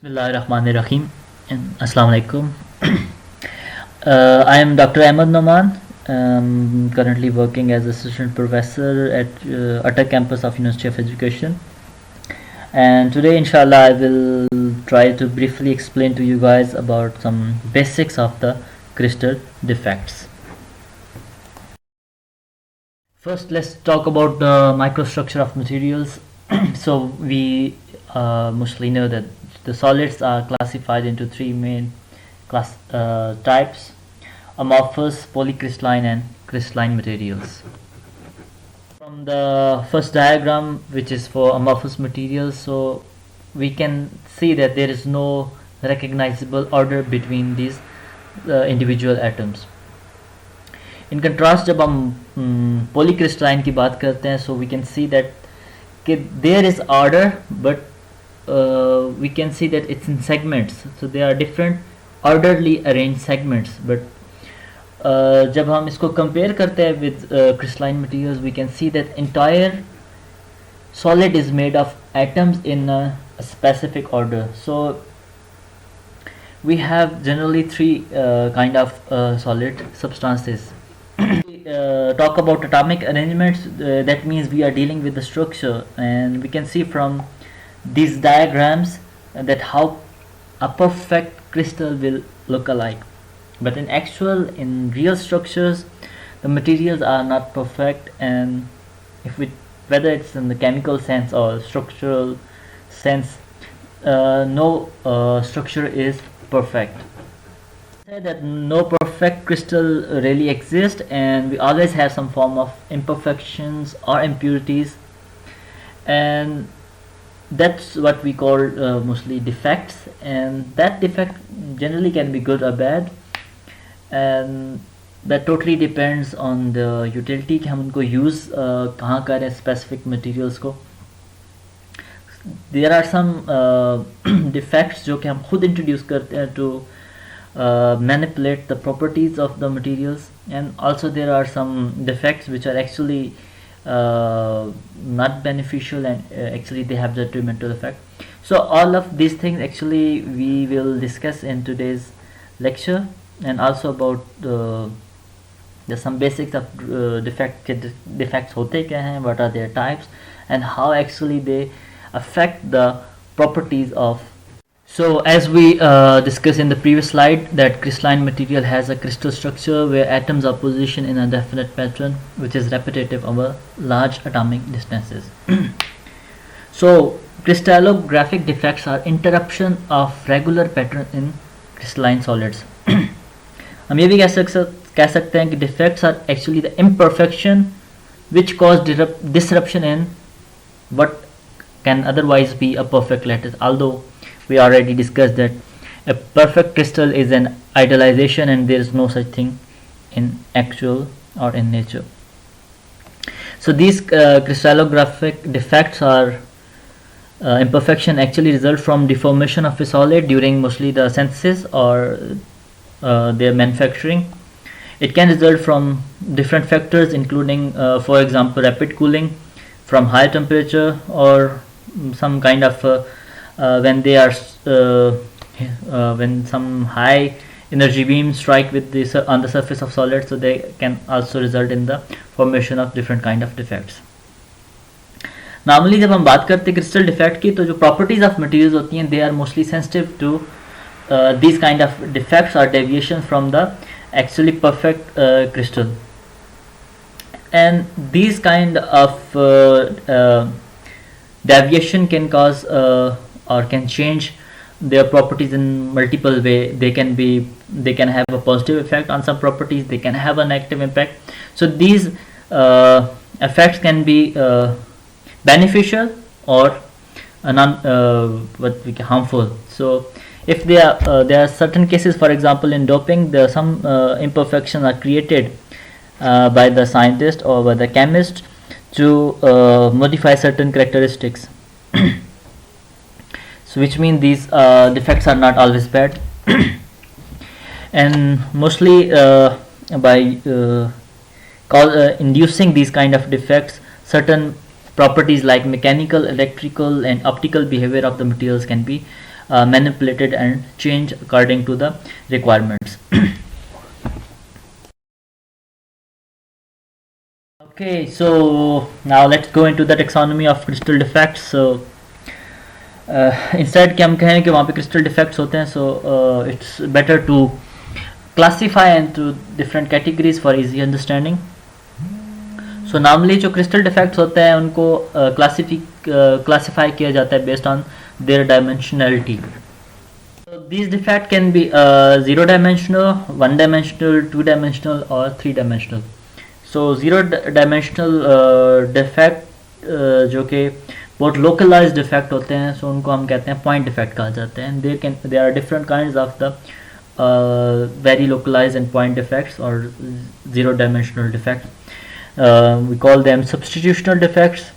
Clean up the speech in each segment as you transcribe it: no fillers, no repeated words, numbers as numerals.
Bismillahirrahmanirrahim and Assalamu alaikum. I am Dr. Ahmed Noman, currently working as assistant professor at Atta campus of University of Education. And today, inshallah, I will try to briefly explain to you guys about some basics of the crystal defects. First, let's talk about the microstructure of materials. So we mostly know that the solids are classified into three main types: amorphous, polycrystalline, and crystalline materials. From the first diagram, which is for amorphous materials, so we can see that there is no recognizable order between these individual atoms. In contrast, जब हम polycrystalline की बात करते हैं, so we can see that there is order, but we can see that it's in segments. So there are different orderly arranged segments, but जब हम इसको compare करते हैं with crystalline materials, we can see that entire solid is made of atoms in a specific order. So we have generally three kind of solid substances. Talk about atomic arrangements, that means we are dealing with the structure, and we can see from these diagrams that how a perfect crystal will look alike. But in real structures, the materials are not perfect, and whether it's in the chemical sense or structural sense, no structure is perfect. Say that no perfect crystal really exists, and we always have some form of imperfections or impurities, and that's what we call mostly defects. And that defect generally can be good or bad, and that totally depends on the utility कि हम उनको use कहाँ करें specific materials को. There are some defects जो कि हम खुद introduce करते हैं to manipulate the properties of the materials, and also there are some defects which are actually not beneficial, and actually they have detrimental effect. So all of these things actually we will discuss in today's lecture, and also about the some basics of defects होते क्या हैं, what are their types, and how actually they affect the properties of. So as we discussed in the previous slide, that crystalline material has a crystal structure where atoms are positioned in a definite pattern which is repetitive over large atomic distances. So crystallographic defects are interruption of regular pattern in crystalline solids. हम ये भी कह सकते हैं कि defects are actually the imperfection which cause disruption in what can otherwise be a perfect lattice, although we already discussed that a perfect crystal is an idealization and there is no such thing in actual or in nature. So these crystallographic defects or imperfection actually result from deformation of a solid during mostly the synthesis or their manufacturing. It can result from different factors, including for example rapid cooling from high temperature, or some kind of when they are when some high energy beams strike with on the surface of solid, so they can also result in the formation of different kind of defects. Normally जब हम बात करते हैं crystal defect की, तो जो properties of materials होती हैं, they are mostly sensitive to these kind of defects or deviations from the actually perfect crystal, and these kind of deviation can cause or can change their properties in multiple way. They can have a positive effect on some properties, they can have a negative impact. So these effects can be beneficial or harmful. So if there are certain cases, for example in doping, some imperfections are created by the scientist or by the chemist to modify certain characteristics. So which means these defects are not always bad. And mostly by inducing these kind of defects, certain properties like mechanical, electrical and optical behavior of the materials can be manipulated and changed according to the requirements. Okay, so now let's go into the taxonomy of crystal defects. So instead कि हम कहें कि वहाँ पे crystal defects होते हैं, so it's better to classify into different categories for easy understanding. So normally जो crystal defects होते हैं उनको classify किया जाता है based on their dimensionality. So these defects can be 0 dimensional, 1 dimensional, 2 dimensional or 3 dimensional. So 0 dimensional defect जो कि बहुत localized defect होते हैं, so उनको हम कहते हैं point defect कहा जाते हैं. There are different kinds of the very localized and point defects or 0 dimensional defects. We call them substitutional defects,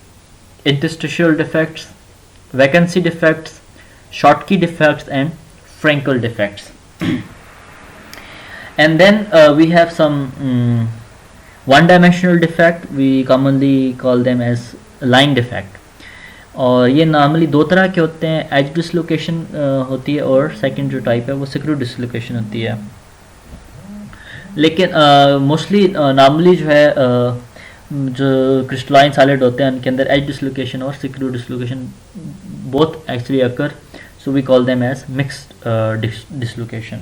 interstitial defects, vacancy defects, Schottky defects and Frankel defects. And then we have some one dimensional defect, we commonly call them as line defect. और ये normally दो तरह के होते हैं, as dislocation होती है और सेकंड जो टाइप है वो सिक्रू डिसलोकेशन होती है. लेकिन मोस्टली नॉर्मली जो है जो क्रिस्टलाइन सॉलिड होते हैं उनके अंदर एज डिसलोकेशन और screw dislocation both actually occur, so we call them as mixed dislocation.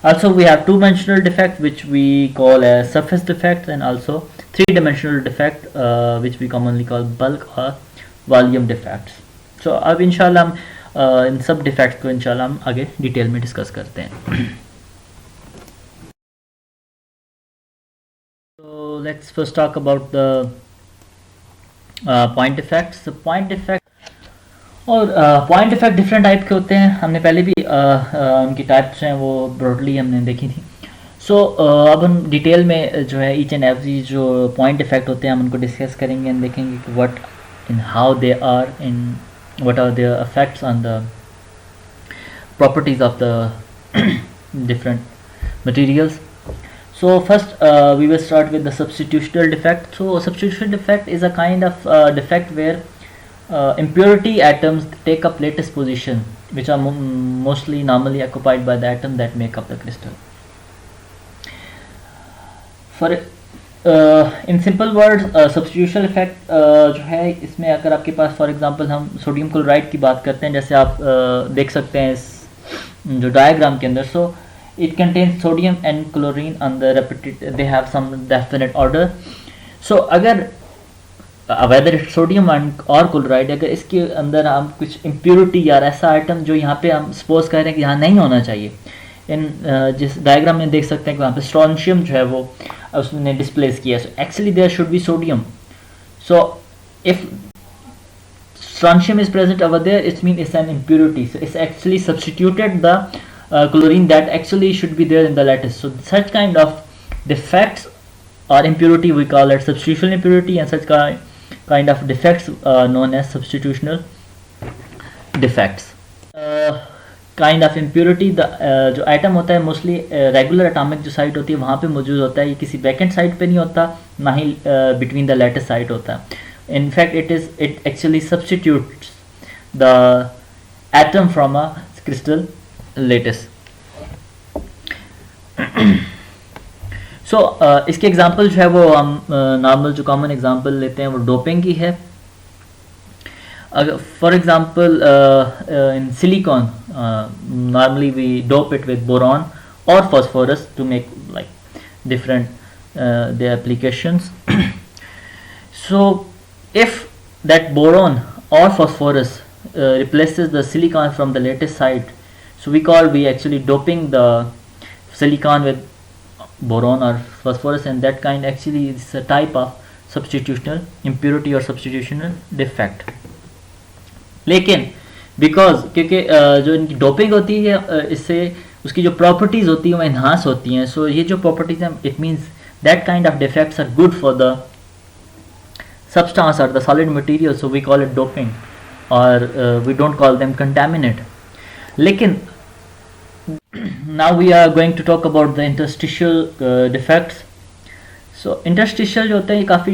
Also we have two-dimensional defect which we call as surface defect, and also three-dimensional defect which we commonly call bulk or volume defects. So अब इंशाल्लाह हम इन सब defects को इंशाल्लाह हम आगे detail में discuss करते हैं. So let's first talk about the point defects. The point defect और पॉइंट डिफेक्ट डिफरेंट टाइप के होते हैं. हमने पहले भी उनकी टाइप्स हैं वो ब्रॉडली हमने देखी थी. सो अब हम डिटेल में जो है ईच एंड एवरी जो पॉइंट डिफेक्ट होते हैं हम उनको डिस्कस करेंगे एंड देखेंगे कि what in how they are in what are their effects on the properties of the different materials. So first we will start with the substitutional defect. So substitutional defect is a kind of defect where impurity atoms take up latest position which are mostly normally occupied by the atom that make up the crystal. For in simple words substitutional effect जो है इसमें अगर आपके पास for example हम sodium chloride की बात करते हैं, जैसे आप देख सकते हैं इस जो डायग्राम के अंदर. सो it contains sodium and chlorine on the repetitive, they have some definite order. So अगर whether it's sodium और chloride, अगर इसके अंदर हम कुछ impurity या ऐसा आइटम जो यहाँ पे हम suppose कर रहे हैं कि यहाँ नहीं होना चाहिए, इन जिस डायग्राम में देख सकते हैं कि वहाँ पे स्ट्रॉन्शियम जो है वो उसने डिस्प्लेस किया. So actually there should be sodium. So if strontium is present over there, it means it's an impurity. So it's actually substituted the chlorine that actually should be there in the lattice. So such kind of defects or impurity we call it substitutional impurity, and such kind of defects known as substitutional defects. Kind of impurity, the जो item होता है mostly regular atomic जो site होती है वहाँ पे मौजूद होता है, ये किसी वैकेंट साइट पे नहीं होता, ना ही बिटवीन द लैटिस साइट होता है. In fact it actually substitutes the atom from a crystal lattice. So इसके एग्जांपल जो है वो हम नॉर्मल जो कॉमन एग्जांपल लेते हैं वो डोपिंग की है. For example in silicon normally we dope it with boron और phosphorus to make like different their applications. So if that boron or phosphorus replaces the silicon from the lattice site, so we actually doping the silicon with boron or phosphorus, and that kind actually is a type of substitutional impurity or substitutional defect. लेकिन because क्योंकि जो इनकी doping होती है इससे उसकी जो properties होती है वो एनहांस होती हैं. सो ये जो प्रॉपर्टीज हैं it means that kind of defects are good for the substance or the solid material, so we call it doping, or we don't call them contaminant. Lekin now we are going to talk about the interstitial defects. So interstitial जो होते हैं ये काफ़ी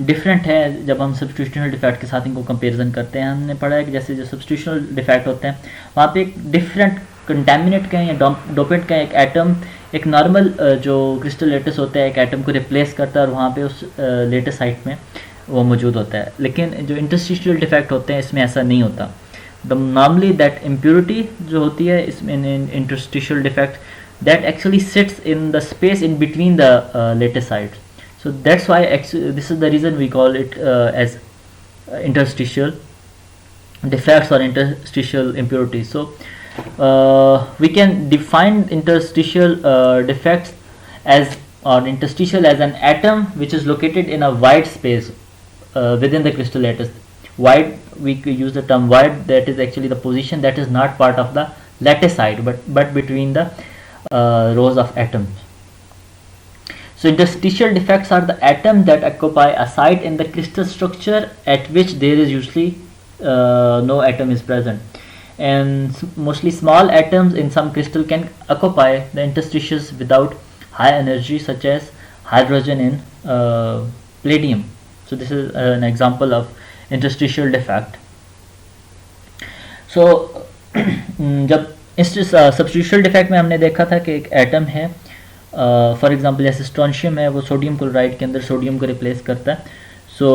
different है जब हम सब्स्टिट्यूशनल defect के साथ इनको कंपैरिजन करते हैं। हमने पढ़ा है कि जैसे जो सब्स्टिट्यूशनल डिफेक्ट होते हैं वहाँ पे एक डिफरेंट कंटेमिनेट का या डोपेंट का एक एटम एक नॉर्मल जो क्रिस्टल लेटिस होता है एक एटम को रिप्लेस करता है और वहाँ पे उस लेटिस साइट में वो मौजूद होता है। लेकिन जो इंटरस्टिशियल डिफेक्ट होते हैं इसमें ऐसा नहीं होता। द नॉर्मली दैट इम्प्योरिटी जो होती है इसमें in interstitial defect that actually sits in the space in between the lattice sites. So that's why this is the reason we call it as interstitial defects or interstitial impurities. So we can define interstitial defects as or interstitial as an atom which is located in a wide space within the crystal lattice. Wide, we use the term wide, that is actually the position that is not part of the lattice site but between the rows of atoms. So interstitial defects are the atoms that occupy a site in the crystal structure at which there is usually no atom is present, and mostly small atoms in some crystal can occupy the interstitials without high energy, such as hydrogen in palladium. So this is an example of interstitial defect. So जब इस सब्स्टिट्यूशनल defect में हमने देखा था कि एक atom है for example जैसे स्ट्रोंशियम है वो सोडियम क्लोराइड के अंदर सोडियम को रिप्लेस करता है। So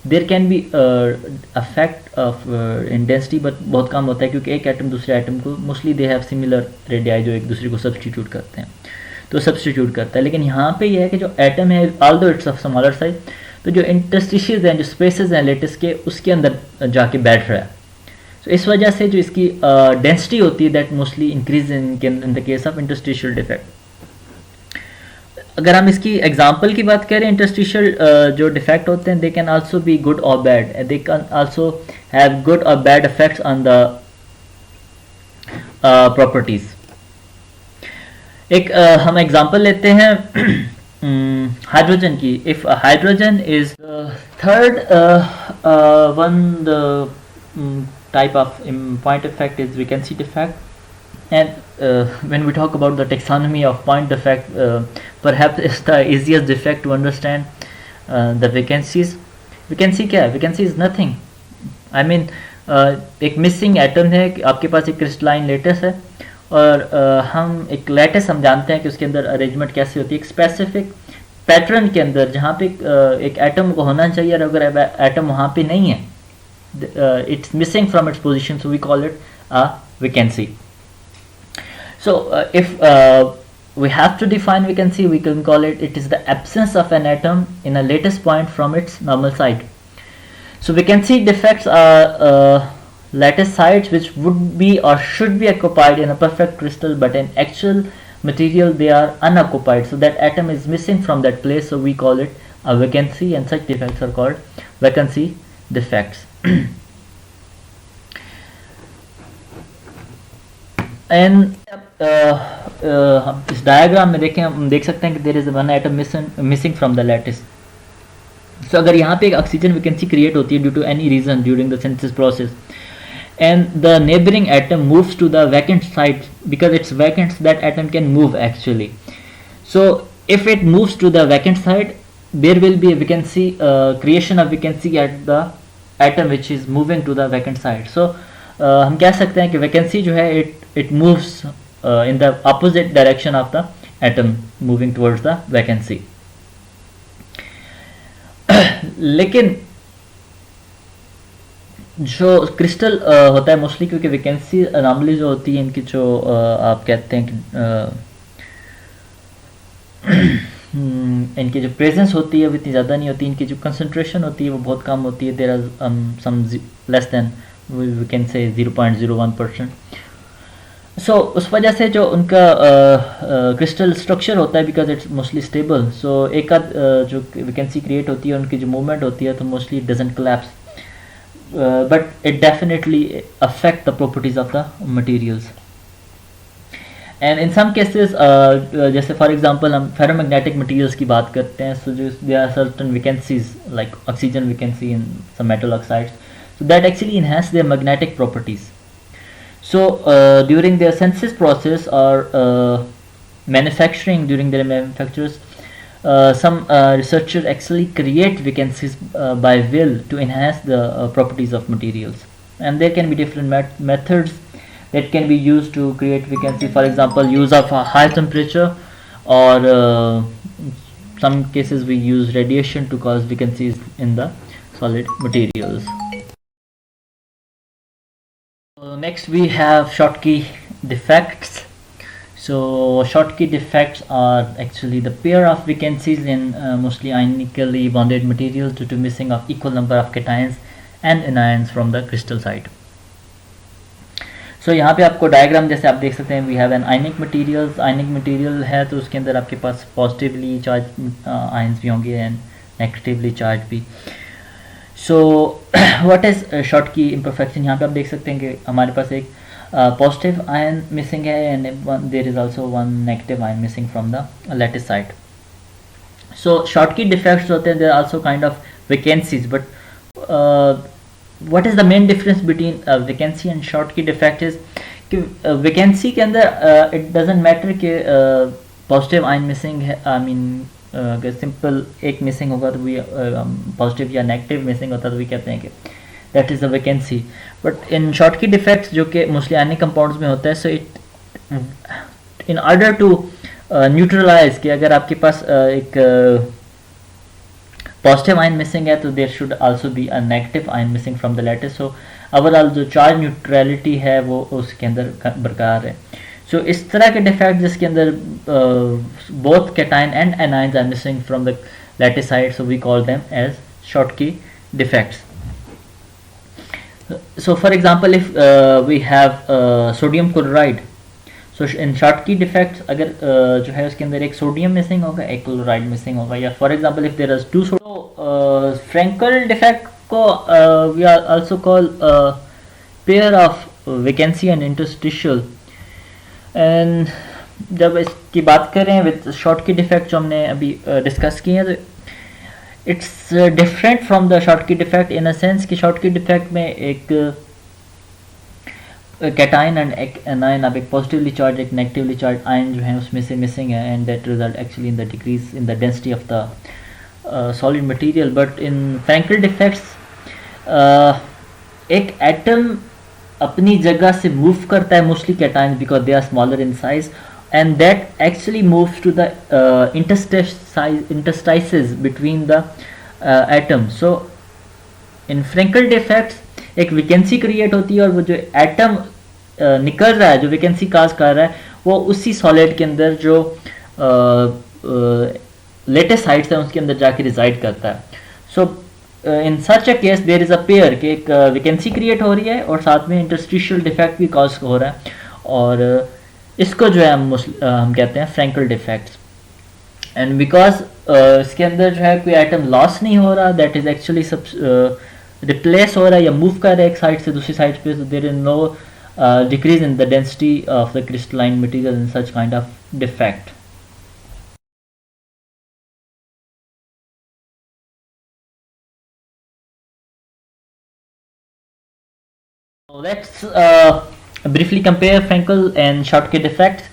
there can be affect of in density but बहुत कम होता है क्योंकि एक एटम दूसरे एटम को mostly they have similar radii जो एक दूसरे को सब्स्टिट्यूट करते हैं तो सब्स्टिट्यूट करता है। लेकिन यहाँ पे यह है कि जो एटम है although it's of smaller size तो जो इंटरस्टिशियल्स हैं जो स्पेसेस हैं लेटिस के उसके अंदर जाके बैठ रहा है। तो इस वजह से जो इसकी डेंसिटी होती है that mostly increase in the case of interstitial defect. अगर हम इसकी एग्जांपल की बात करें इंटरस्टिशियल जो डिफेक्ट होते हैं they can also be good और bad, they can also have good और bad effects on the properties. एक हम एग्जांपल लेते हैं हाइड्रोजन की। If hydrogen is third one the type of point defect is vacancy defect, and when we talk about the taxonomy of point defect perhaps it's the easiest defect to understand the vacancies. vacancy क्या है? vacancy is nothing. I mean एक missing atom है कि आपके पास एक crystalline lattice है और हम एक lattice हम जानते हैं कि उसके अंदर arrangement कैसे होती है एक specific pattern के अंदर जहाँ पे एक atom को होना चाहिए और अगर atom वहाँ पे नहीं है it's missing from its position, so we call it a vacancy. So if we have to define vacancy, we can call it is the absence of an atom in a lattice point from its normal site. So vacancy defects are lattice sites which would be or should be occupied in a perfect crystal, but in actual material they are unoccupied, so that atom is missing from that place, so we call it a vacancy, and such defects are called vacancy defects. And इस diagram में देखें हम देख सकते हैं कि there is one atom missing from the lattice. So अगर यहाँ पे एक ऑक्सीजन वैकेंसी क्रिएट होती है due to any reason during the synthesis process and the neighbouring atom moves to the vacant site because it's vacant that atom can move actually. So if it moves to the vacant site there will be a vacancy creation of vacancy at the atom which is moving to the vacant site. So हम कह सकते हैं कि vacancy जो है it moves in the opposite direction of the atom moving towards the vacancy. लेकिन जो crystal होता है मोस्टली क्योंकि वैकेंसी नॉर्मली जो होती है इनकी जो आप कहते हैं कि इनकी जो प्रेजेंस होती है वो इतनी ज़्यादा नहीं होती, इनकी जो कंसंट्रेशन होती है वो बहुत कम होती है। There are some less than we can say 0.01%। सो उस वजह से जो उनका क्रिस्टल स्ट्रक्चर होता है बिकॉज इट्स मोस्टली स्टेबल, सो एक आध जो वैकेंसी क्रिएट होती है उनकी जो मूवमेंट होती है तो mostly it doesn't collapse but it definitely affect the properties of the materials. And in some cases जैसे फॉर एग्जांपल हम फेरोमैग्नेटिक मटेरियल्स की बात करते हैं, सो जो there are certain vacancies like oxygen vacancy in some metal oxides, so that actually enhance their magnetic properties. So during their synthesis process or manufacturing, during their manufactures some researchers actually create vacancies by will to enhance the properties of materials, and there can be different methods that can be used to create vacancy. For example, use of a high temperature, or some cases we use radiation to cause vacancies in the solid materials. Next we have Schottky defects. So Schottky defects are actually the pair of vacancies in mostly ionically bonded materials due to missing of equal number of cations and anions from the crystal site. So यहाँ पे आपको diagram जैसे आप देख सकते हैं, we have an ionic materials, ionic material है तो उसके अंदर आपके पास पॉजिटिवली चार्ज आयंस भी होंगे एंड नेगेटिवली चार्ज भी. So what is Schottky imperfection. यहाँ पे आप देख सकते हैं कि हमारे पास एक positive ion missing है and there is also one negative ion missing from the lattice site. So Schottky defects होते हैं, they are also kind of vacancies, but what is the main difference between vacancy and Schottky defect is कि vacancy के अंदर it doesn't matter कि positive ion missing है, I mean अगर simple एक missing होगा तो भी पॉजिटिव या नेगेटिव मिसिंग होता तो भी कहते हैं कि that is a vacancy. But in Schottky defects जो कि मोस्टली आयनिक कंपाउंड्स में होता है, so it in order to neutralise कि अगर आपके पास एक पॉजिटिव आयन मिसिंग है तो there should also be a negative ion missing from the lattice. So overall जो चार्ज न्यूट्रलिटी है वो उसके अंदर बरकरार है. सो इस तरह के डिफेक्ट जिसके अंदर both cation and anions are missing from the lattice side, so we call them as Schottky defects. So for example, if we have sodium chloride, so in Schottky defects अगर जो है उसके अंदर एक सोडियम मिसिंग होगा, एक chloride missing होगा, या for example if there are two Frankel defect को we are also call pair of vacancy and interstitial. And जब इसकी बात करें विद Schottky defect जो हमने अभी डिस्कस किए हैं, तो it's different from the Schottky defect in a sense कि Schottky defect में एक कैटाइन एंड एक एनाइन, अब एक पॉजिटिवली चार्ज एक नेगेटिवली चार्ज आयन जो है उसमें से मिसिंग है, and that result actually in the decrease in the density of the solid material. But in Frankel defects एक एटम अपनी जगह से मूव करता है, mostly cations because they are smaller in size, and that actually moves to the interstices between the atoms. So in Frankel defects एक vacancy create होती है और वो जो एटम निकल रहा है, जो वैकेंसी काज कर रहा है, वो उसी सॉलिड के अंदर जो लेटेस्ट साइट्स है उसके अंदर जाके रिजाइड करता है. So in such a case there is a pair कि एक वैकेंसी क्रिएट हो रही है और साथ में इंटरस्टिशियल डिफेक्ट भी कॉज हो रहा है, और इसको जो है हम कहते हैं Frankel defects. एंड बिकॉज इसके अंदर जो है कोई आइटम लॉस नहीं हो रहा, दैट इज एक्चुअली सब रिप्लेस हो रहा है या मूव कर रहा है एक साइड से दूसरी साइड पे, so there is no decrease in the density of the crystalline material in such kind of defect. So let's briefly compare Frankel and Schottky defects.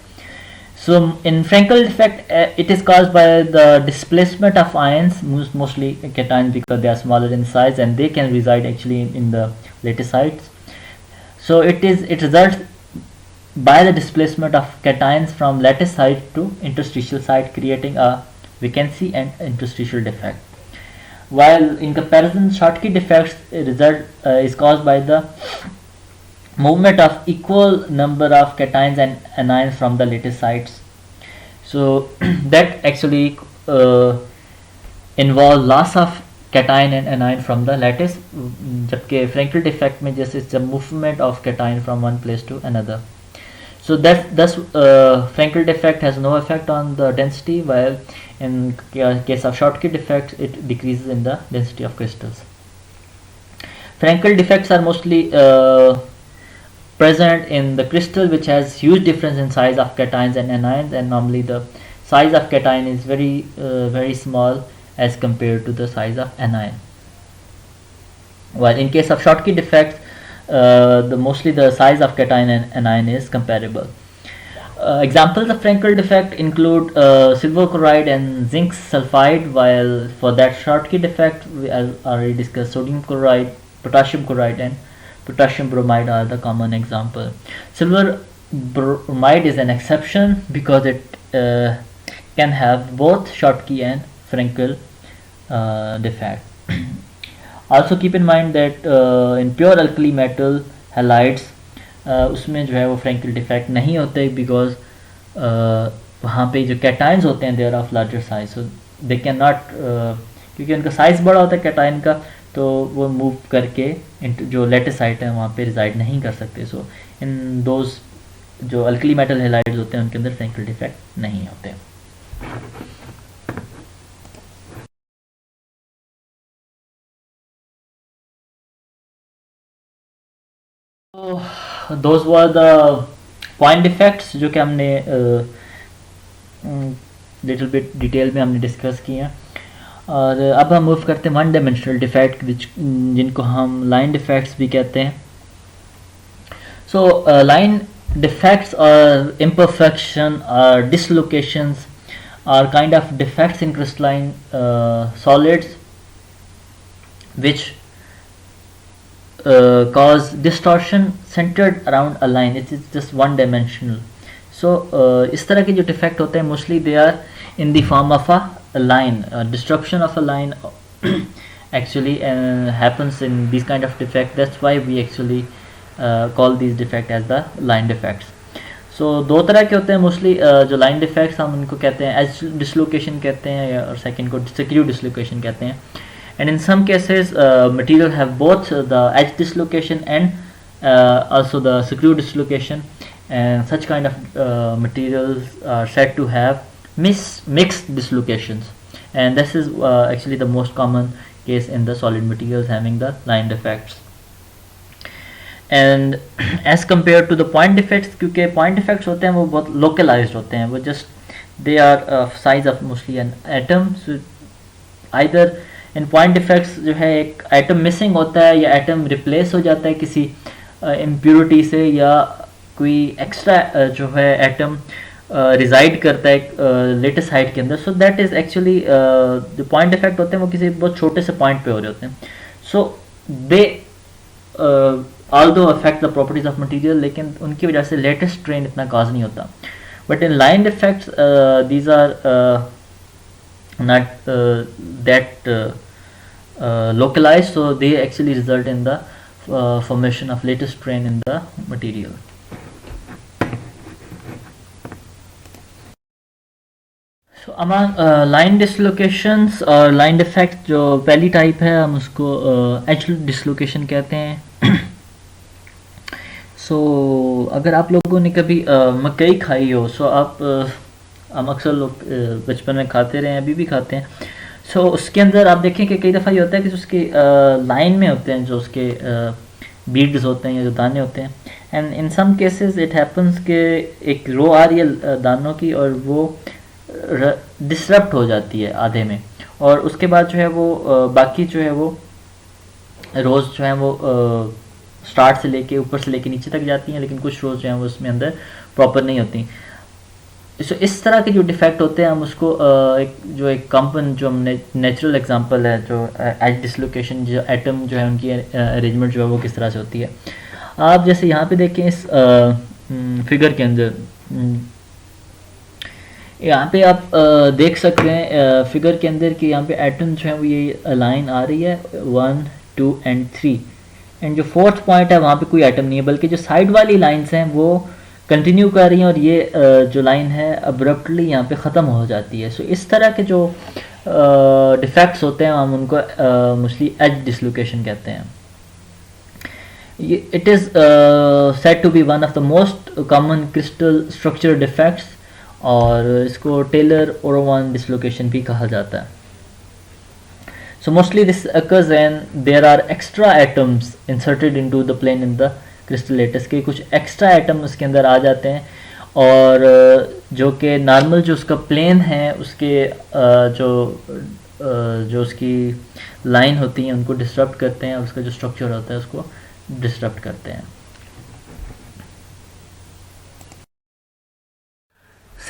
So in Frankel defect, it is caused by the displacement of ions, mostly cations because they are smaller in size and they can reside actually in the lattice sites. So it results by the displacement of cations from lattice site to interstitial site, creating a vacancy and interstitial defect. While in comparison, Schottky defects result is caused by the movement of equal number of cations and anions from the lattice sites. So that actually involve loss of cation and anion from the lattice, जबकि Frankel defect में जैसे it's a movement of cation from one place to another. So thus Frankel defect has no effect on the density, while in case of Schottky defect it decreases in the density of crystals. Frankel defects are mostly present in the crystal which has huge difference in size of cations and anions, and normally the size of cation is very small as compared to the size of anion. While in case of Schottky defects, mostly the size of cation and anion is comparable. Examples of Frankel defect include silver chloride and zinc sulfide, while for that Schottky defect, we already discussed sodium chloride, potassium chloride, and potassium bromide are the common example. Silver bromide is an exception because it can have both Schottky and Frankel defect. Also keep in mind that in pure alkali metal halides उसमें जो है वो Frenkel defect नहीं होते because वहाँ पे जो cations होते हैं they are of larger size, so they can not, क्योंकि उनका साइज़ बड़ा होता है कैटाइन का, तो वो मूव करके जो लेटेस्ट साइट है वहाँ पे रिजाइड नहीं कर सकते. सो इन दोज जो अल्कली मेटल हेलाइड्स होते हैं उनके अंदर फ्रैंकल डिफेक्ट नहीं होते. Those were the point defects जो कि हमने लिटिल बिट डिटेल में हमने डिस्कस किए हैं. और अब हम मूव करते हैं वन डायमेंशनल डिफेक्ट जिनको हम लाइन डिफेक्ट्स भी कहते हैं. So line defects or imperfection or dislocations are kind of defects in crystalline solids which cause distortion centered around a line. It is just one dimensional. So इस तरह के जो defect होते हैं mostly they are in the form of a line. Disruption of a line actually happens in these kind of defect. That's why we actually call these defect as the line defects. So दो तरह के होते हैं mostly जो line defects हम उनको कहते हैं edge dislocation कहते हैं और second को screw dislocation कहते हैं. And in some cases material have both the edge dislocation and also the screw dislocation, and such kind of materials are said to have mixed dislocations, and this is actually the most common case in the solid materials having the line defects. And as compared to the point defects, क्योंकि point defects होते हैं वो बहुत localized होते हैं, वो just they are size of mostly an atom. So either in point defects जो है एक atom missing होता है या atom replace हो जाता है किसी impurity से, या कोई extra जो है atom reside करता है latest height के अंदर. So that is actually the point defect होते हैं वो किसी बहुत छोटे से point पे हो रहे होते हैं. So they although affect the properties of material, लेकिन उनकी वजह से latest strain इतना cause नहीं होता. But in line defects these are not that localized, so they actually result in the formation of latest strain in the material. So among line dislocations और line defects जो पहली type है हम उसको edge dislocation कहते हैं. So अगर आप लोगों ने कभी मकई खाई हो, so आप हम अक्सर लोग बचपन में खाते रहे हैं, अभी भी खाते हैं. So उसके अंदर आप देखें कि कई दफ़ा ये होता है कि उसके लाइन में होते हैं जो उसके बीड्स होते हैं या जो दाने होते हैं, and in some cases it happens कि एक रो आ रही है दानों की और वो डिसरप्ट हो जाती है आधे में, और उसके बाद जो है वो बाकी जो है वो रोज़ जो है वो स्टार्ट से लेके ऊपर से लेके नीचे तक जाती हैं, लेकिन कुछ रोज़ जो हैं वो उसमें अंदर प्रॉपर नहीं होती. सो इस तरह के जो डिफेक्ट होते हैं हम उसको एक कंपन जो हमने नेचुरल एग्जांपल है जो एज डिसलोकेशन, जो एटम जो है उनकी अरेंजमेंट जो है वो किस तरह से होती है. आप जैसे यहाँ पे देखें इस फिगर के अंदर, यहाँ पे आप देख सकते हैं फिगर के अंदर कि यहाँ पे एटम जो है वो ये लाइन आ रही है 1, 2 and 3, एंड जो फोर्थ पॉइंट है वहाँ पे कोई एटम नहीं है, बल्कि जो साइड वाली लाइंस हैं वो कंटिन्यू कर रही हैं और ये जो लाइन है अब्रप्टली यहाँ पे ख़त्म हो जाती है. सो इस तरह के जो डिफेक्ट्स होते हैं हम उनको मोस्टली एज डिसलोकेशन कहते हैं. It is said to be one of the most common crystal structure defects, और इसको टेलर ओरोवन डिसलोकेशन भी कहा जाता है. So mostly this occurs when there are extra atoms inserted into the plane in the crystal lattice, के कुछ extra atom उसके अंदर आ जाते हैं और जो कि नॉर्मल जो उसका प्लेन है उसके जो उसकी लाइन होती हैं उनको डिस्टर्ब करते हैं, उसका जो स्ट्रक्चर होता है उसको डिस्टर्ब करते हैं.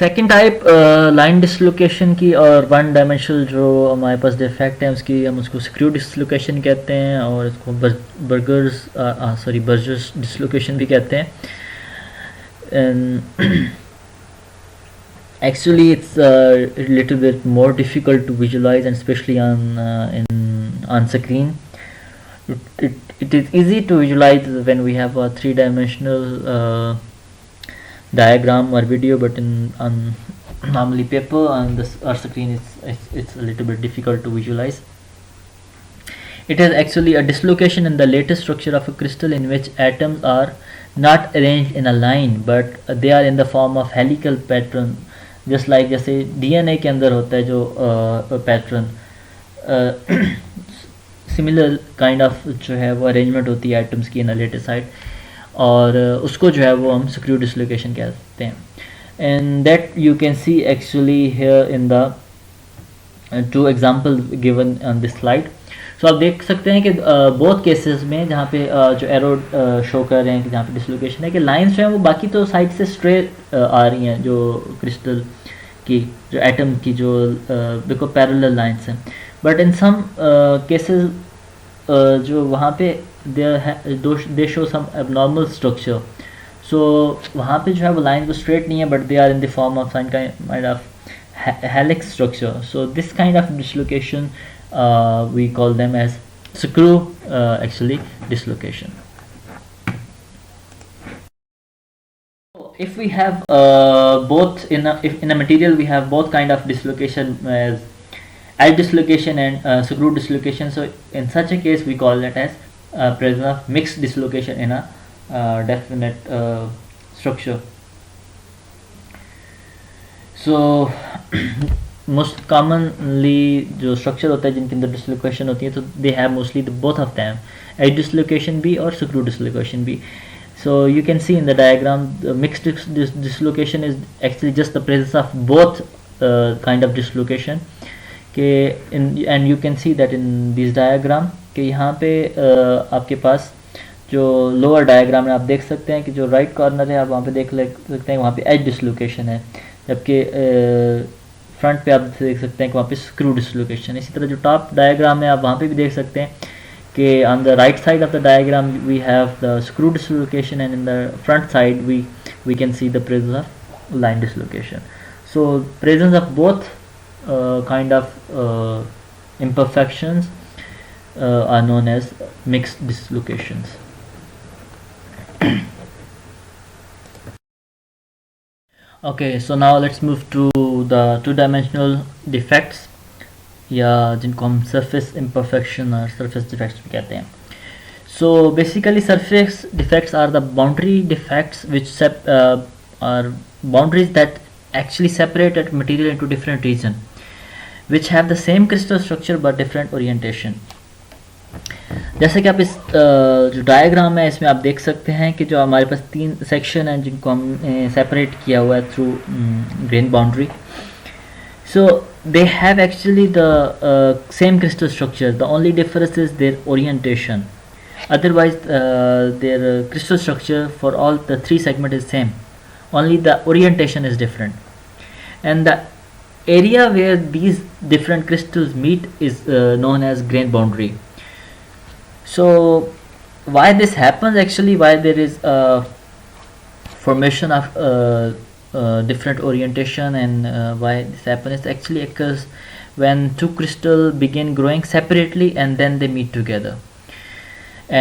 सेकेंड टाइप लाइन डिसलोकेशन की और वन डायमेंशनल जो हमारे पास डिफेक्ट है उसकी हम उसको स्क्रू डिसलोकेशन कहते हैं और इसको बर्जर्स डिसलोकेशन भी कहते हैं. And actually it's a little bit more difficult to visualize, and especially on screen. It is easy to visualize when we have a three-dimensional diagram or video, but on normally paper on this our screen it's a little bit difficult to visualize. It is actually a dislocation in the latest structure of a crystal in which atoms are not arranged in a line but they are in the form of helical pattern, just like जैसे DNA के अंदर होता है जो pattern, similar kind of जो है वो arrangement होती है एटम्स की इन अ लेटर साइड, और उसको जो है वो हम स्क्रू डिसलोकेशन कहते हैं. And that you can see actually here in the two example given on this slide. So आप देख सकते हैं कि बोथ केसेस में जहाँ पे जो एरो शो कर रहे हैं कि जहाँ पे डिसलोकेशन है कि लाइंस जो हैं वो बाकी तो साइड से स्ट्रेट आ रही हैं, जो क्रिस्टल की जो एटम की जो बिल्कुल पैरेलल लाइंस हैं, बट इन सम केसेस जो वहाँ पे they show some abnormal structure. So वहाँ पे जो है वो लाइन वो स्ट्रेट नहीं है but they are in the form of some kind of helix structure. So this kind of dislocation we call them as screw actually dislocation. If we have both in a material we have both kind of dislocation as edge dislocation and screw dislocation, so in such a case we call it as presence of mixed dislocation in a definite structure. So most commonly जो structure होता है जिनके अंदर dislocation होती है तो they have mostly both of them, edge dislocation भी और स्क्रू डिसलोकेशन भी. So you can see in the diagram mixed dislocation is actually just the presence of both kind of dislocation के and you can see that in this diagram कि यहाँ पे आपके पास जो lower diagram में आप देख सकते हैं कि जो राइट कॉर्नर है आप वहाँ पे देख सकते हैं वहाँ पे एज डिसलोकेशन है, जबकि फ्रंट पे आप देख सकते हैं कि वहाँ पे स्क्रू डिसलोकेशन. इसी तरह जो टॉप डायग्राम है आप वहाँ पे भी देख सकते हैं कि on the right side of the diagram we have the screw dislocation and in the front side we can see the presence of line dislocation. So presence of both kind of imperfections are known as mixed dislocations. Okay, so now let's move to the two-dimensional defects या जिनको हम surface imperfection और surface defects भी कहते हैं. So basically surface defects are the boundary defects which are boundaries that actually separate a material into different regions which have the same crystal structure but different orientation. जैसे कि आप इस जो diagram है इसमें आप देख सकते हैं कि जो हमारे पास तीन सेक्शन हैं जिनको हम सेपरेट किया हुआ है through grain boundary. So they have actually the same crystal structure, the only difference is their orientation. Otherwise their crystal structure for all the three segment is same, only the orientation is different. And the area where these different crystals meet is known as grain boundary. So why this happens, actually why there is a formation of different orientation and why this happens actually occurs when two crystals begin growing separately and then they meet together,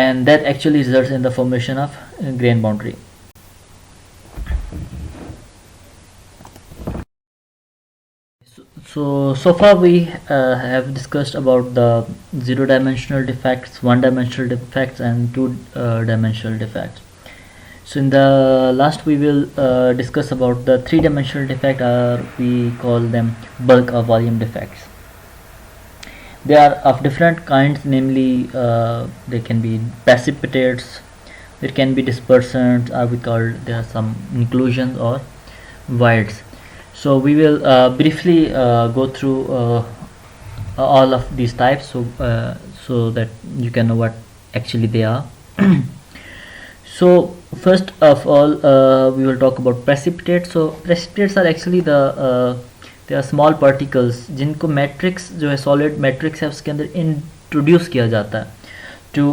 and that actually results in the formation of grain boundary. So far we have discussed about the zero-dimensional defects, one-dimensional defects and two-dimensional defects. So in the last we will discuss about the three-dimensional defect, or we call them bulk or volume defects. They are of different kinds, namely they can be precipitates, there can be dispersants, or we call there are some inclusions or voids. So we will briefly go through all of these types so that you can know what actually they are. So first of all, we will talk about precipitates. So precipitates are actually they are small particles जिनको matrix जो है solid matrix है उसके अंदर introduce किया जाता है to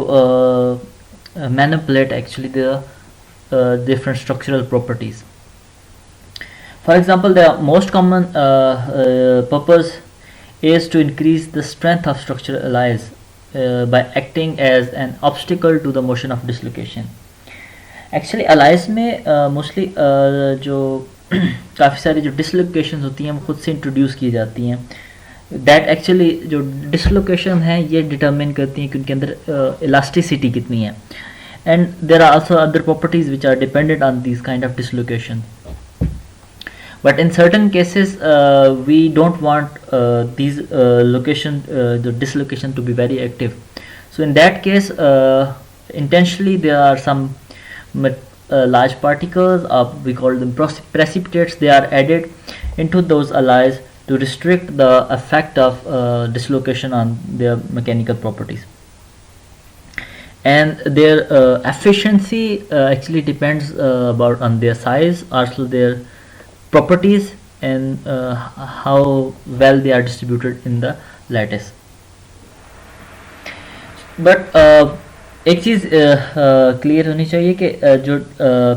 manipulate actually the different structural properties. For example, the most common purpose is to increase the strength of structural alloys by acting as an obstacle to the motion of dislocation. Actually alloys में mostly जो काफ़ी सारी जो dislocations होती हैं वो खुद से introduce की जाती हैं. That actually जो dislocation है ये determine करती हैं कि उनके अंदर elasticity कितनी है. And there are also other properties which are dependent on these kind of dislocation. But in certain cases we don't want these the dislocation to be very active. So in that case intentionally there are some large particles we call them precipitates. They are added into those alloys to restrict the effect of dislocation on their mechanical properties. And their efficiency actually depends on their size, also their properties, and how well they are distributed in the lattice. But एक चीज़ clear होनी चाहिए कि जो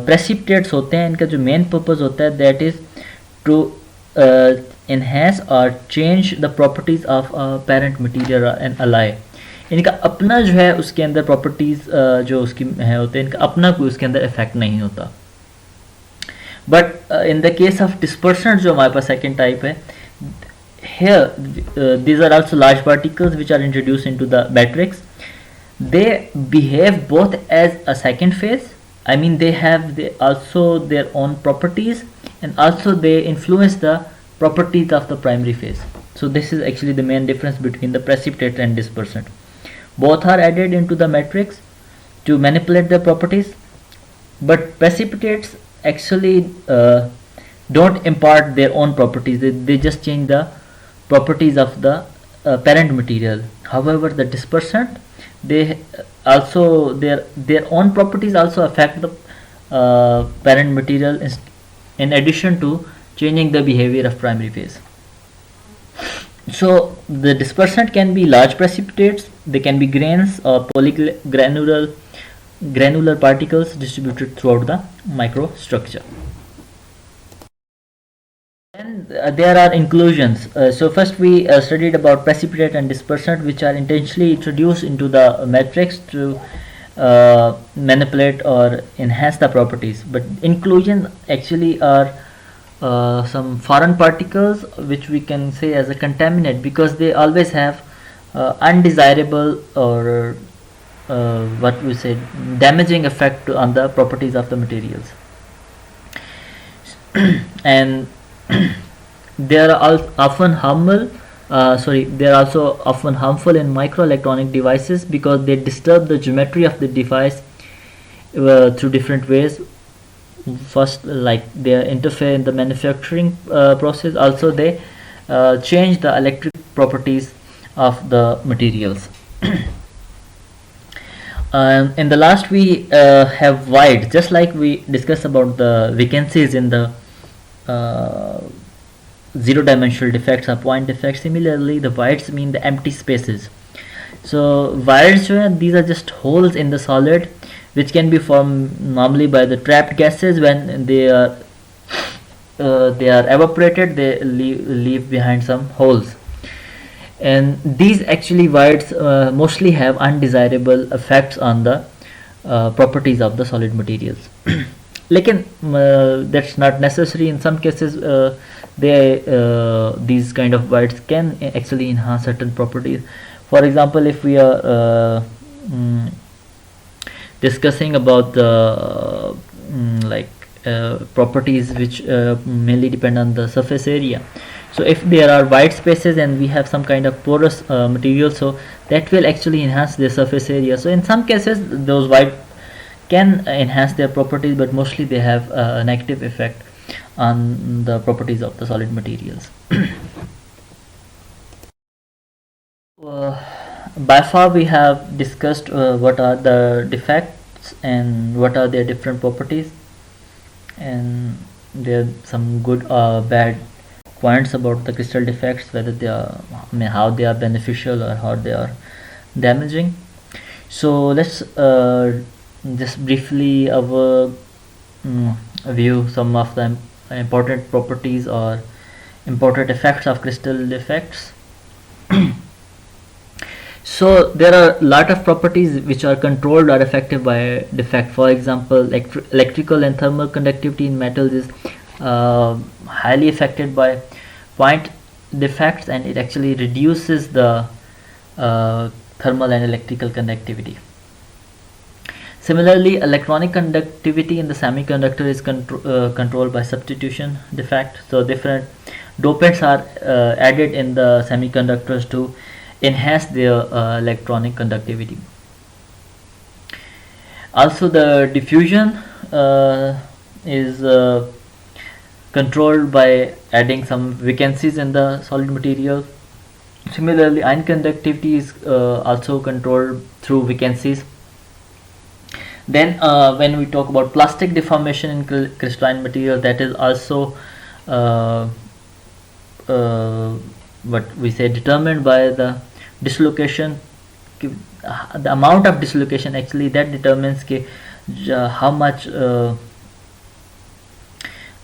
precipitates होते हैं इनका जो main purpose होता है that is to enhance or change the properties of a parent material and alloy. इनका अपना जो है उसके अंदर प्रॉपर्टीज़ जो उसकी है होते हैं इनका अपना कोई उसके अंदर इफेक्ट नहीं होता. But in the case of dispersant जो हमारे पास सेकेंड टाइप है, here these are also large particles which are introduced into the matrix. They behave both as a second phase. I mean they have also their own properties and also they influence the properties of the primary phase. So this is actually the main difference between the precipitate and dispersant. Both are added into the matrix to manipulate the properties, but precipitates actually don't impart their own properties. They just change the properties of the parent material. However, the dispersant, they also their own properties also affect the parent material in addition to changing the behavior of primary phase. So the dispersant can be large precipitates, they can be grains or granular particles distributed throughout the microstructure. And there are inclusions. So first we studied about precipitate and dispersant, which are intentionally introduced into the matrix to manipulate or enhance the properties. But inclusions actually are some foreign particles which we can say as a contaminant because they always have undesirable or what we say damaging effect on the properties of the materials. And they are often harmful. They are also often harmful in microelectronic devices because they disturb the geometry of the device through different ways. First, like they interfere in the manufacturing process. Also, they change the electric properties of the materials. In the last, we have void. Just like we discussed about the vacancies in the zero-dimensional defects or point defects. Similarly, the voids mean the empty spaces. So voids, these are just holes in the solid, which can be formed normally by the trapped gases when they are evaporated. They leave behind some holes, and these actually voids mostly have undesirable effects on the properties of the solid materials. Lekin that's not necessary. In some cases these kind of voids can actually enhance certain properties. For example, if we are discussing about the properties which mainly depend on the surface area. So if there are white spaces and we have some kind of porous material, so that will actually enhance their surface area. So in some cases those white can enhance their properties, but mostly they have a negative effect on the properties of the solid materials. By far we have discussed what are the defects and what are their different properties, and there are some good or bad points about the crystal defects, whether they are, I mean, how they are beneficial or how they are damaging. So let's just briefly view some of the important properties or important effects of crystal defects. So there are a lot of properties which are controlled or affected by defect. For example, electrical and thermal conductivity in metals is highly affected by point defects, and it actually reduces the thermal and electrical conductivity. Similarly, electronic conductivity in the semiconductor is controlled by substitution defect. So different dopants are added in the semiconductors to enhance their electronic conductivity. Also, the diffusion is controlled by adding some vacancies in the solid material. Similarly, ion conductivity is also controlled through vacancies. Then when we talk about plastic deformation in crystalline material, that is also what we say determined by the dislocation, the amount of dislocation actually that determines how much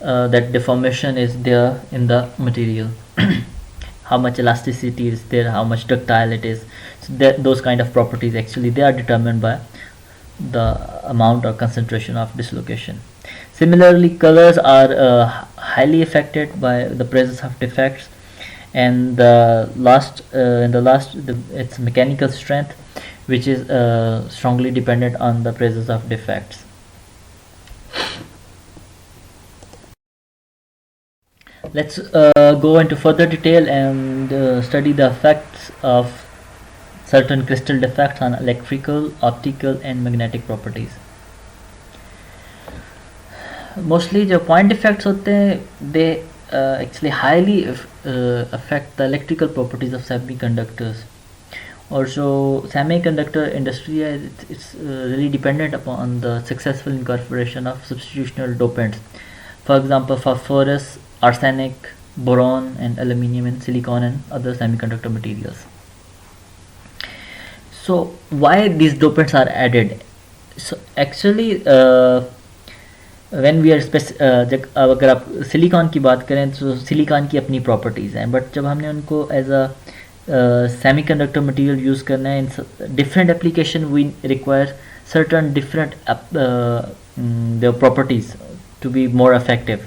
that deformation is there in the material, how much elasticity is there, how much ductile it is. So those kind of properties actually they are determined by the amount or concentration of dislocation. Similarly, colors are highly affected by the presence of defects, and the last it's mechanical strength, which is strongly dependent on the presence of defects. Let's go into further detail and study the effects of certain crystal defects on electrical, optical and magnetic properties. Mostly जो point defects होते हैं they actually highly affect the electrical properties of semiconductors. Also, semiconductor industry it's really dependent upon the successful incorporation of substitutional dopants. For example, phosphorus, arsenic, boron and aluminium and silicon and other semiconductor materials. So why these dopants are added? So actually when we are अगर आप silicon की बात करें तो silicon की अपनी properties हैं, but जब हमने उनको as a semiconductor material use करना है in different application we require certain different their properties to be more effective.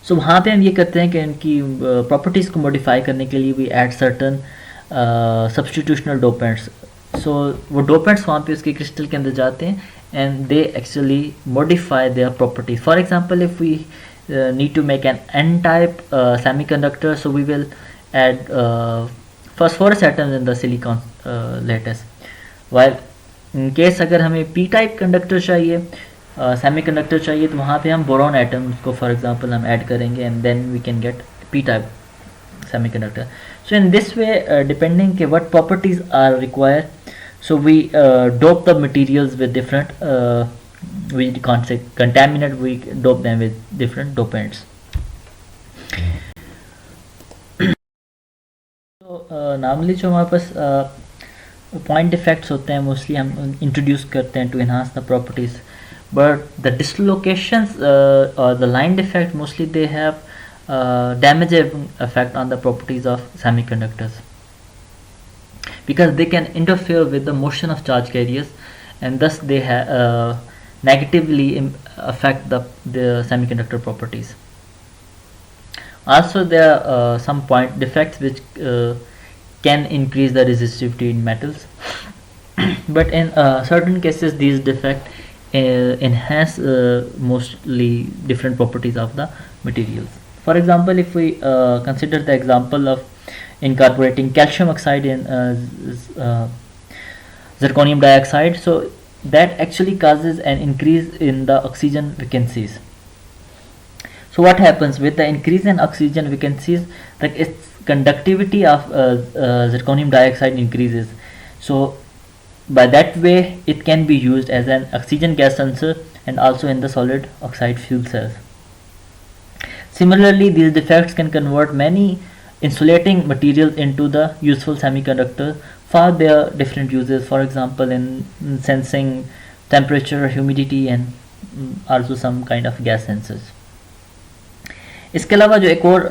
So वहाँ पे हम ये करते हैं कि इनकी प्रॉपर्टीज़ को मॉडिफाई करने के लिए वी ऐड सर्टन सब्स्टिट्यूशनल डोपेंट्स. सो वो डोपेंट्स वहाँ पे उसके क्रिस्टल के अंदर जाते हैं and they actually modify their properties. For example, if we need to make an n-type semiconductor, so we will add phosphorus atoms in the silicon lattice. While in case अगर हमें p-type conductor चाहिए, semiconductor चाहिए, तो वहाँ पे हम boron atoms को for example हम add करेंगे and then we can get p-type semiconductor. So in this way, depending on what properties are required, so we dope the materials with different we can't say contaminant, we dope them with different dopants. So normally जो हमारे पास point defects होते हैं mostly हम introduce करते हैं to enhance the properties, but the dislocations or the line defect mostly they have damaging effect on the properties of semiconductors, because they can interfere with the motion of charge carriers and thus they negatively affect the semiconductor properties. Also, there are some point defects which can increase the resistivity in metals, but in certain cases these defects enhance mostly different properties of the materials. For example, if we consider the example of incorporating calcium oxide in zirconium dioxide, so that actually causes an increase in the oxygen vacancies. So what happens with the increase in oxygen vacancies, like its conductivity of zirconium dioxide increases. So By that way, it can be used as an oxygen gas sensor and also in the solid oxide fuel cells. Similarly, these defects can convert many insulating materials into the useful semiconductor for their different uses, for example in sensing temperature, humidity and also some kind of gas sensors. इसके अलावा जो एक और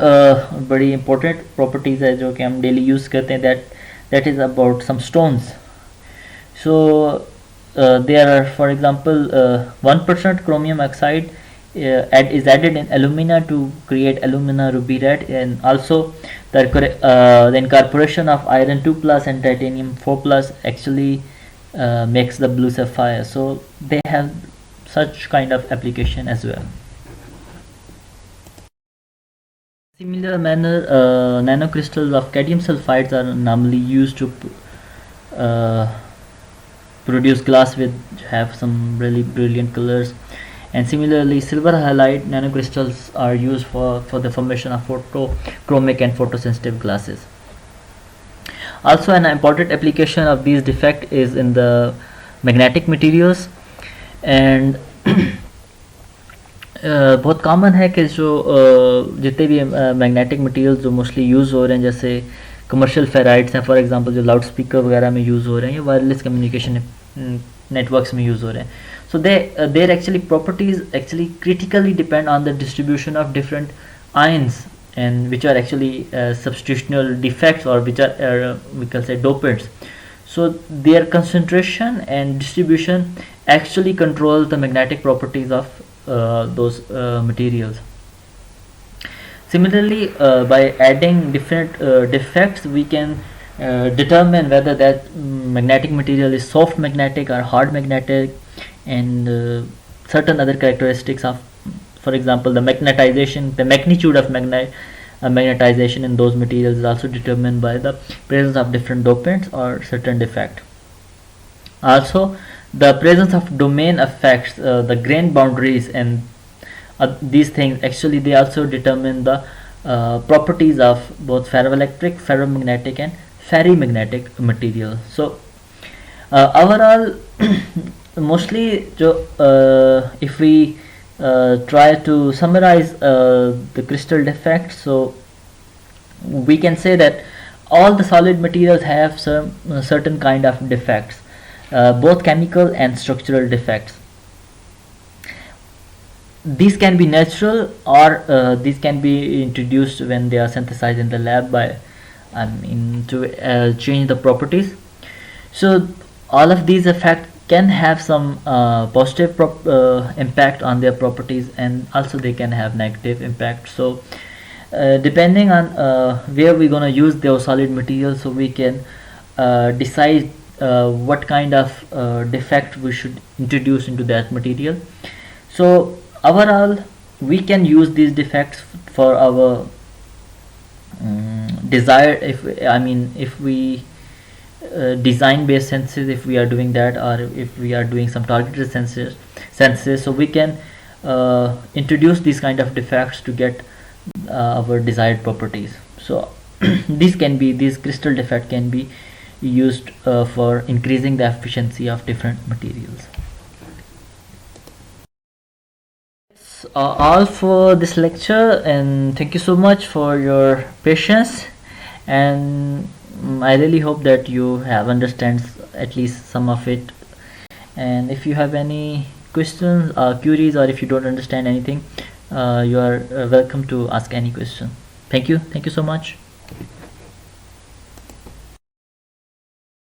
बड़ी important properties है जो कि हम डेली यूज़ करते हैं, that is about some stones. So there are for example 1% chromium oxide is added in alumina to create alumina ruby red, and also the incorporation of iron 2 plus and titanium 4 plus actually makes the blue sapphire. So they have such kind of application as well. Similar manner, nanocrystals of cadmium sulfides are normally used to produce glass with have some really brilliant colors, and similarly silver halide nanocrystals are used for the formation of photochromic and photosensitive glasses. Also an important application of these defect is in the magnetic materials, and बहुत common है कि जो जितने भी magnetic materials जो mostly use हो रहे हैं, जैसे कमर्शियल फेराइड्स हैं फॉर एग्जांपल, जो लाउड स्पीकर वगैरह में यूज़ हो रहे हैं या वायरलेस कम्युनिकेशन नेटवर्क्स में यूज़ हो रहे हैं. So their actually properties actually critically depend on the distribution of different ions and which are actually substitutional defects, or which are we can say dopants. So their concentration and distribution actually control the magnetic properties of those materials. Similarly, by adding different defects, we can determine whether that magnetic material is soft magnetic or hard magnetic, and certain other characteristics of, for example, the magnetization, the magnitude of magnetization in those materials is also determined by the presence of different dopants or certain defect. Also, the presence of domain affects the grain boundaries, and these things actually they also determine the properties of both ferroelectric, ferromagnetic and ferrimagnetic material. So overall mostly if we try to summarize the crystal defects, so we can say that all the solid materials have some certain kind of defects, both chemical and structural defects. These can be natural, or these can be introduced when they are synthesized in the lab by to change the properties. So all of these effects can have some positive impact on their properties, and also they can have negative impact. So depending on where we're going to use those solid materials, so we can decide what kind of defect we should introduce into that material. So overall we can use these defects for our desired, if we design based senses, if we are doing that, or if we are doing some targeted senses, so we can introduce these kind of defects to get our desired properties. So these crystal defect can be used for increasing the efficiency of different materials. All for this lecture, and thank you so much for your patience, and I really hope that you have understand at least some of it. And if you have any questions or queries, or if you don't understand anything, you are welcome to ask any question. Thank you so much.